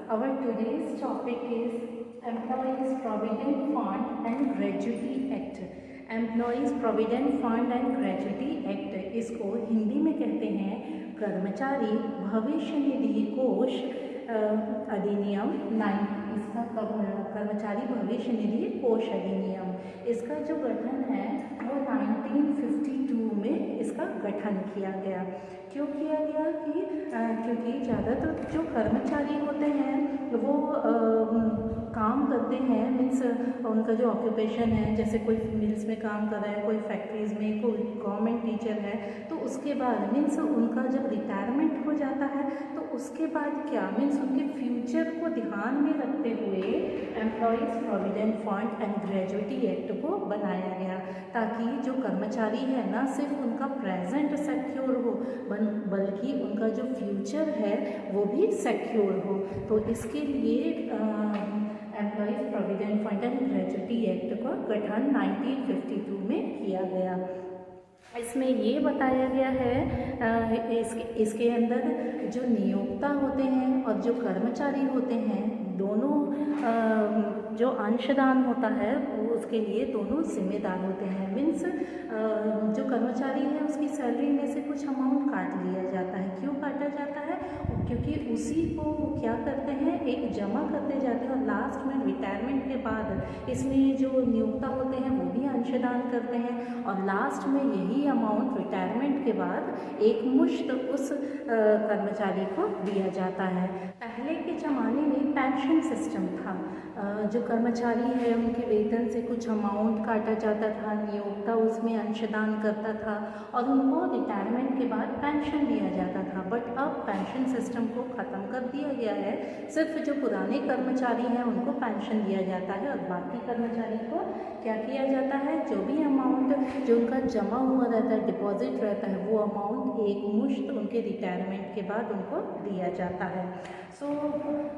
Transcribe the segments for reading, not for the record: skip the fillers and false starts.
Our today's topic is Employees Provident Fund and Gratuity Act. Employees Provident Fund and Gratuity Act, इसको हिंदी में कहते हैं कर्मचारी भविष्य निधि कोष अधिनियम 9। इसका कर्मचारी भविष्य निधि कोष अधिनियम, इसका जो गठन है वो 1952 में इसका गठन किया गया। क्यों किया गया कि क्योंकि ज़्यादातर जो कर्मचारी होते हैं वो काम करते हैं, मीन्स उनका जो ऑक्यूपेशन है, जैसे कोई मिल्स में काम कर रहा है, कोई फैक्ट्रीज़ में, कोई गवर्नमेंट टीचर है, तो उसके बाद मीन्स उनका जब रिटायरमेंट हो जाता है तो उसके बाद क्या मीन्स उनके फ्यूचर को ध्यान में रखते हुए employees provident fund and gratuity act को बनाया गया, ताकि जो कर्मचारी है ना सिर्फ उनका प्रेजेंट सिक्योर हो बल्कि उनका जो फ्यूचर है वो भी सिक्योर हो। तो इसके लिए employees provident fund and gratuity act का गठन 1952 में किया गया। इसमें ये बताया गया है इसके अंदर जो नियोक्ता होते हैं और जो कर्मचारी होते हैं दोनों जो अंशदान होता है वो उसके लिए दोनों जिम्मेदार होते हैं। मीन्स जो कर्मचारी है उसकी सैलरी में से कुछ अमाउंट काट लिया जाता है। क्यों काटा जाता है? क्योंकि उसी को वो क्या करते हैं, एक जमा करते जाते हैं और लास्ट में रिटायरमेंट के बाद इसमें जो नियोक्ता होते हैं वो भी अंशदान करते हैं और लास्ट में यही अमाउंट रिटायरमेंट के बाद एक मुश्त उस कर्मचारी को दिया जाता है। पहले के ज़माने में पेंशन सिस्टम था, जो कर्मचारी है उनके वेतन से कुछ अमाउंट काटा जाता था, नियोक्ता उसमें अंशदान करता था और उनको रिटायरमेंट के बाद पेंशन दिया जाता था। बट अब पेंशन सिस्टम को ख़त्म कर दिया गया है, सिर्फ जो पुराने कर्मचारी हैं उनको पेंशन दिया जाता है और बाकी कर्मचारी को क्या किया जाता है, जो भी अमाउंट जो उनका जमा हुआ रहता है, डिपॉजिट रहता है, वो अमाउंट एक मुश्त उनके रिटायरमेंट के बाद उनको दिया जाता है। So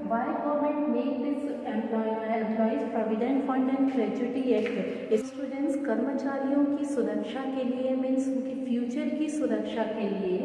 why government make this employees provident fund and gratuity act? Students कर्मचारियों की सुरक्षा के लिए मीन्स उनके फ्यूचर की सुरक्षा के लिए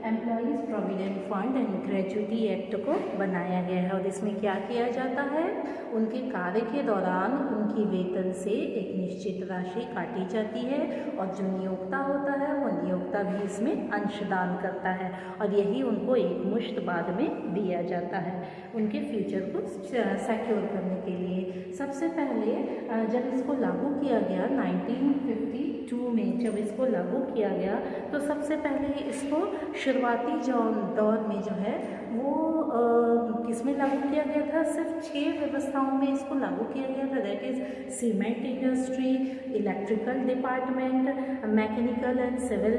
employees provident fund and gratuity act को बनाया गया है। और इसमें क्या किया जाता है, उनके कार्य के दौरान उनकी वेतन से एक निश्चित राशि काटी जाती है और जो नियोक्ता होता है वो नियोक्ता भी इसमें अंशदान करता है और यही उनको एक मुश्त बाद में दिया जाता है उनके फ्यूचर को सिक्योर करने के लिए। सबसे पहले जब इसको लागू किया गया 1952 में, जब इसको लागू किया गया तो सबसे पहले इसको शुरुआती दौर में जो है वो किसमें लागू किया गया था, सिर्फ 6 व्यवस्थाओं में इसको लागू किया गया था। That is cement industry, electrical department, mechanical and civil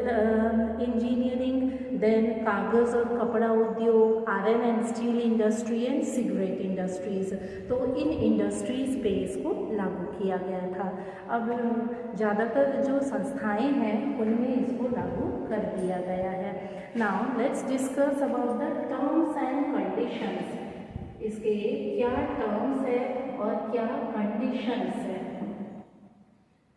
engineering, then कागज़ और कपड़ा उद्योग, iron and steel industry and cigarette industries. तो इन इंडस्ट्रीज़ पे इसको लागू किया गया था। अब ज़्यादातर जो संस्थाएं हैं उनमें इसको लागू कर दिया गया है। Now let's discuss about the terms and conditions. इसके क्या टर्म्स है और क्या कंडीशंस है।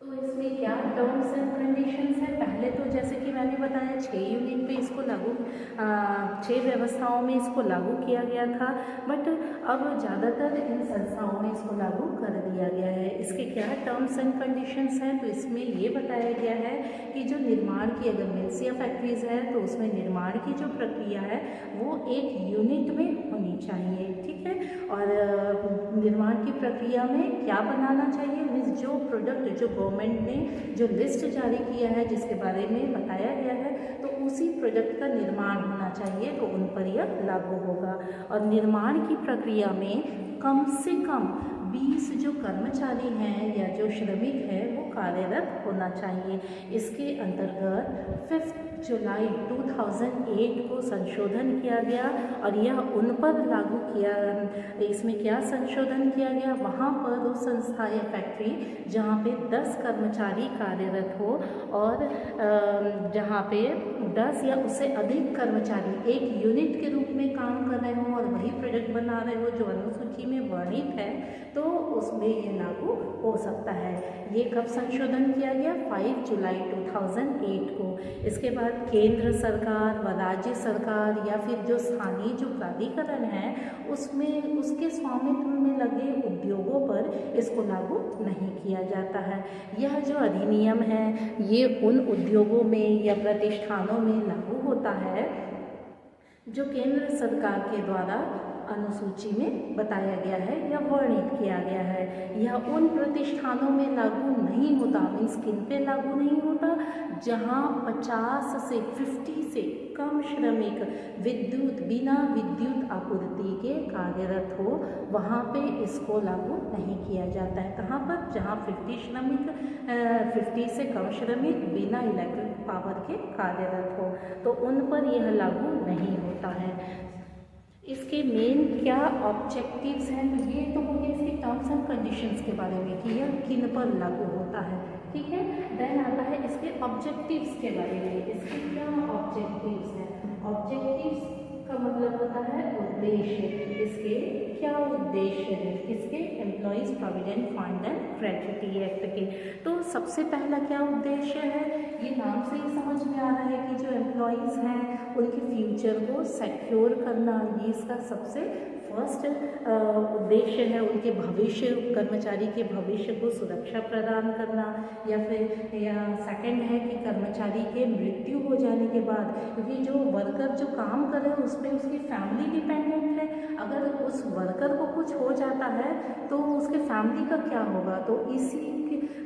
तो इसमें क्या टर्म्स एंड कंडीशंस है, पहले तो जैसे कि मैंने बताया 6 यूनिट पे इसको लागू 6 व्यवस्थाओं में इसको लागू किया गया था, बट अब ज़्यादातर इन संस्थाओं में इसको लागू कर दिया गया है। इसके क्या टर्म्स एंड कंडीशंस हैं, तो इसमें ये बताया गया है कि जो निर्माण की अगर मिल्स या फैक्ट्रीज़ है तो उसमें निर्माण की जो प्रक्रिया है वो एक यूनिट में होनी चाहिए, ठीक है। और निर्माण की प्रक्रिया में क्या बनाना चाहिए, मीन्स जो प्रोडक्ट जो गवर्नमेंट ने जो लिस्ट जारी किया है जिसके बारे में बताया गया है तो उसी प्रोडक्ट का निर्माण होना चाहिए, तो उन पर यह लागू होगा। और निर्माण की प्रक्रिया में कम से कम 20 जो कर्मचारी हैं या जो श्रमिक हैं वो कार्यरत होना चाहिए। इसके अंतर्गत 5 जुलाई 2008 को संशोधन किया गया और यह उन पर लागू किया। इसमें क्या संशोधन किया गया, वहाँ पर वो संस्था या फैक्ट्री जहाँ पे 10 कर्मचारी कार्यरत हो और जहाँ पे 10 या उससे अधिक कर्मचारी एक यूनिट के रूप में काम कर रहे हो और वही प्रोडक्ट बना रहे हो जो अनुसूची में वर्णित है, तो उसमें ये लागू हो सकता है। ये कब संशोधन किया गया, 5 जुलाई 2008 को। इसके बाद केंद्र सरकार व राज्य सरकार या फिर जो स्थानीय जो प्राधिकरण है उसमें उसके स्वामित्व में लगे उद्योगों पर इसको लागू नहीं किया जाता है। यह जो अधिनियम है ये उन उद्योगों में या प्रतिष्ठानों में लागू होता है जो केंद्र सरकार के द्वारा अनुसूची में बताया गया है या वर्णित किया गया है। यह उन प्रतिष्ठानों में लागू नहीं होता, मीन्स किन पे लागू नहीं होता, जहां 50 से कम श्रमिक बिना विद्युत आपूर्ति के कार्यरत हो, वहां पे इसको लागू नहीं किया जाता है। कहाँ पर? जहां 50 से कम श्रमिक बिना इलेक्ट्रिक पावर के कार्यरत हो, तो उन पर यह लागू नहीं होता है। इसके मेन क्या ऑब्जेक्टिव्स हैं, तो ये तो हो गया इसके टर्म्स एंड कंडीशंस के बारे में कि यह किन पर लागू होता है, ठीक है। देन आता है इसके ऑब्जेक्टिव्स के बारे में। इसके क्या ऑब्जेक्टिव्स हैं? ऑब्जेक्टिव्स का मतलब होता है उद्देश्य। इसके क्या उद्देश्य है? इसके employees provident fund and gratuity act के। तो सबसे पहला क्या उद्देश्य है? ये नाम से ही समझ में आ रहा है कि जो एम्प्लॉयज़ हैं उनके फ्यूचर को सिक्योर करना, ये इसका सबसे फर्स्ट उद्देश्य है। उनके भविष्य, कर्मचारी के भविष्य को सुरक्षा प्रदान करना, या फिर सेकंड है कि कर्मचारी के मृत्यु हो जाने के बाद, क्योंकि जो वर्कर जो काम कर रहे हैं उस पर उसकी फैमिली डिपेंडेंट है, अगर उस वर्कर को कुछ हो जाता है तो उसके फैमिली का क्या होगा। तो इसी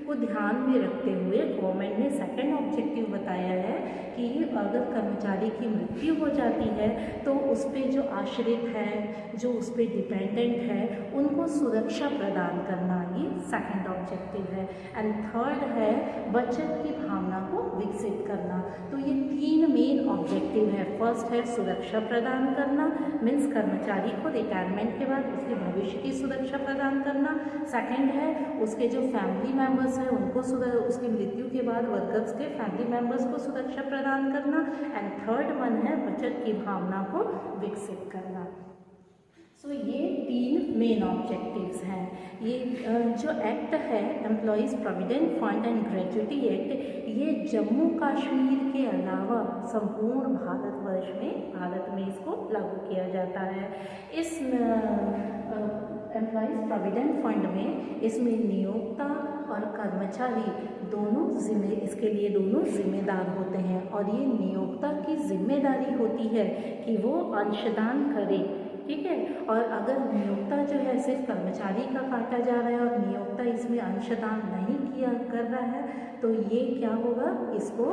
को ध्यान में रखते हुए गवर्नमेंट ने सेकंड ऑब्जेक्टिव बताया है कि अगर कर्मचारी की मृत्यु हो जाती है तो उस पर जो आश्रित है, जो उस पर डिपेंडेंट है, उनको सुरक्षा प्रदान करना, ये सेकंड ऑब्जेक्टिव है। एंड थर्ड है बचत की भावना को विकसित करना। तो ये 3 मेन ऑब्जेक्टिव है। फर्स्ट है सुरक्षा प्रदान करना, मीन्स कर्मचारी को रिटायरमेंट के बाद उसके भविष्य की सुरक्षा प्रदान करना। सेकंड है उसके जो फैमिली मेम्बर्स है उनको उसकी मृत्यु के बाद वर्कर्स के फैमिली मेम्बर्स को सुरक्षा प्रदान करना। एंड थर्ड वन है बचत की भावना को विकसित करना। सो ये 3 मेन ऑब्जेक्टिव्स हैं। ये जो एक्ट है employees provident fund and gratuity act, ये जम्मू कश्मीर के अलावा संपूर्ण भारत में इसको लागू किया जाता है। इस एम्प्लॉयज़ प्रोविडेंट फंड में इसमें नियोक्ता और कर्मचारी इसके लिए दोनों जिम्मेदार होते हैं, और ये नियोक्ता की जिम्मेदारी होती है कि वो अंशदान करे, ठीक है। और अगर नियोक्ता जो है सिर्फ कर्मचारी का काटा जा रहा है और नियोक्ता इसमें अंशदान नहीं कर रहा है, तो ये क्या होगा, इसको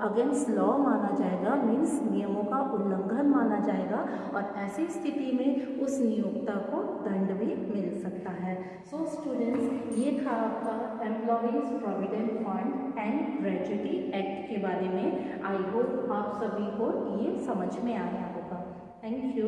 अगेंस्ट लॉ माना जाएगा, मीन्स नियमों का उल्लंघन माना जाएगा, और ऐसी स्थिति में उस नियोक्ता को दंड भी मिल सकता है। सो स्टूडेंट्स, ये था आपका employees provident fund and gratuity act के बारे में। आई होप आप सभी को ये समझ में आया होगा। Thank you.